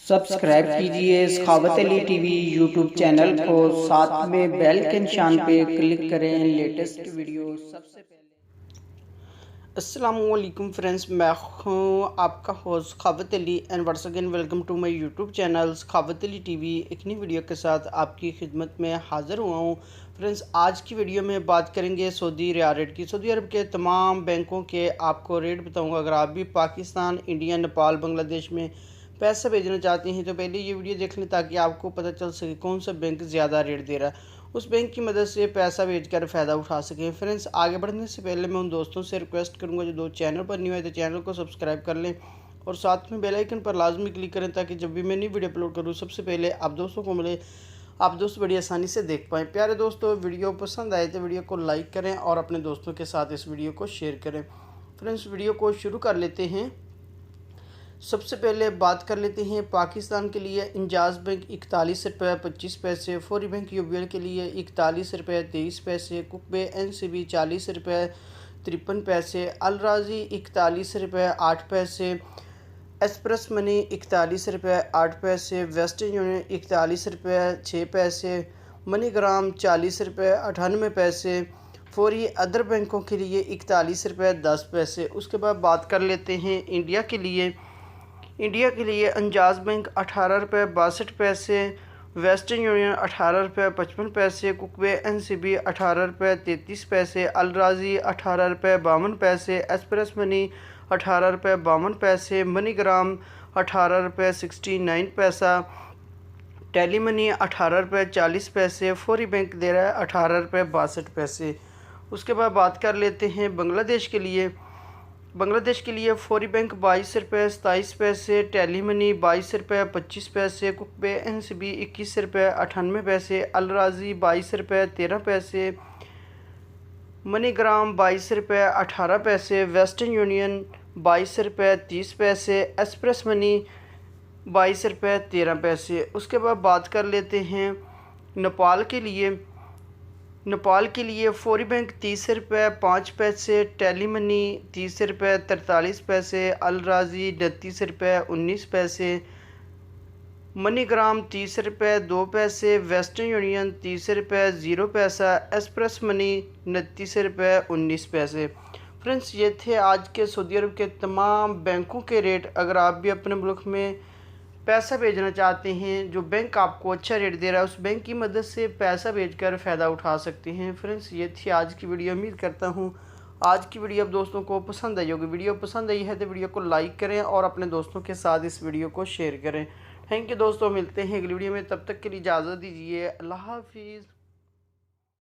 Subscribe कीजिए सखावत Ali TV YouTube channel को, साथ में बेल के निशान पे क्लिक करें लेटेस्ट वीडियो सबसे पहले। अस्सलाम वालेकुम फ्रेंड्स, मैं हूँ आपका host Sakhawat Ali and once again welcome to my YouTube channel Sakhawat Ali TV. एक नई वीडियो के साथ आपकी खिदमत में हाज़िर हुआ हूँ। फ्रेंड्स, आज की वीडियो में बात करेंगे सऊदी रियाल रेट की। सऊदी अरब के तमाम बैंकों के आपको रेट बताऊँगा। अगर आप भी पाकिस्तान, इंडिया, नेपाल, बांग्लादेश में पैसा भेजना चाहते हैं तो पहले ये वीडियो देख लें ताकि आपको पता चल सके कौन सा बैंक ज़्यादा रेट दे रहा है, उस बैंक की मदद से पैसा भेजकर फ़ायदा उठा सकें। फ्रेंड्स, आगे बढ़ने से पहले मैं उन दोस्तों से रिक्वेस्ट करूंगा जो दो चैनल पर न्यू है तो चैनल को सब्सक्राइब कर लें और साथ में बेल आइकन पर लाजमी क्लिक करें ताकि जब भी मैं नई वीडियो अपलोड करूँ सबसे पहले आप दोस्तों को मिले, आप दोस्त बड़ी आसानी से देख पाएँ। प्यारे दोस्तों, वीडियो पसंद आए तो वीडियो को लाइक करें और अपने दोस्तों के साथ इस वीडियो को शेयर करें। फ्रेंड्स, वीडियो को शुरू कर लेते हैं। सबसे पहले बात कर लेते हैं पाकिस्तान के लिए। इंजाज़ बैंक 41 रुपये 25 पैसे, फौरी बैंक यूबीएल के लिए 41 रुपये 23 पैसे, कुकबे एनसीबी 40 रुपये 53 पैसे, अल राज़ी 41 रुपये 8 पैसे, एक्सप्रेस मनी 41 रुपये 8 पैसे, वेस्टर्न यूनियन 41 रुपये 6 पैसे, मनीग्राम 40 रुपये 98 पैसे, फौरी अदर बैंकों के लिए 41 रुपये 10 पैसे। उसके बाद बात कर लेते हैं इंडिया के लिए। इंडिया के लिए इंजाज़ बैंक 18 रुपये 62 पैसे, वेस्टर्न यूनियन 18 रुपये 55 पैसे, कुकबे एनसीबी 18 रुपये 33 पैसे, अल राज़ी 18 रुपये 52 पैसे, एक्सप्रेस मनी 18 रुपये 52 पैसे, मनीग्राम 18 रुपये 69 पैसा, टेली मनी 18 रुपये 40 पैसे, फौरी बैंक दे रहा है 18 रुपये 62 पैसे। उसके बाद बात कर लेते हैं बांग्लादेश के लिए। बांग्लादेश के लिए फौरी बैंक 22 रुपये 27 पैसे, टेली मनी 22 रुपये 25 पैसे, कुकबे एनसीबी 21 रुपये 98 पैसे, अल राज़ी 22 रुपये 13 पैसे, मनीग्राम 22 रुपये 18 पैसे, वेस्टर्न यूनियन 22 रुपये 30 पैसे, एक्सप्रेस मनी 22 रुपये 13 पैसे। उसके बाद बात कर लेते हैं नेपाल के लिए। नेपाल के लिए फौरी बैंक 30 रुपये 5 पैसे, टेली मनी 30 रुपये 43 पैसे, अल राज़ी 39 रुपये 19 पैसे, मनीग्राम 30 रुपये 2 पैसे, वेस्टर्न यूनियन 30 रुपये 0 पैसा, एक्सप्रेस मनी 29 रुपये 19 पैसे। फ्रेंड्स, ये थे आज के सऊदी अरब के तमाम बैंकों के रेट। अगर आप भी अपने मुल्क में पैसा भेजना चाहते हैं, जो बैंक आपको अच्छा रेट दे रहा है उस बैंक की मदद से पैसा भेजकर फ़ायदा उठा सकते हैं। फ्रेंड्स, ये थी आज की वीडियो। उम्मीद करता हूँ आज की वीडियो आप दोस्तों को पसंद आई होगी। वीडियो पसंद आई है तो वीडियो को लाइक करें और अपने दोस्तों के साथ इस वीडियो को शेयर करें। थैंक यू दोस्तों, मिलते हैं अगली वीडियो में। तब तक के लिए इजाज़त दीजिए। अल्लाह हाफिज़।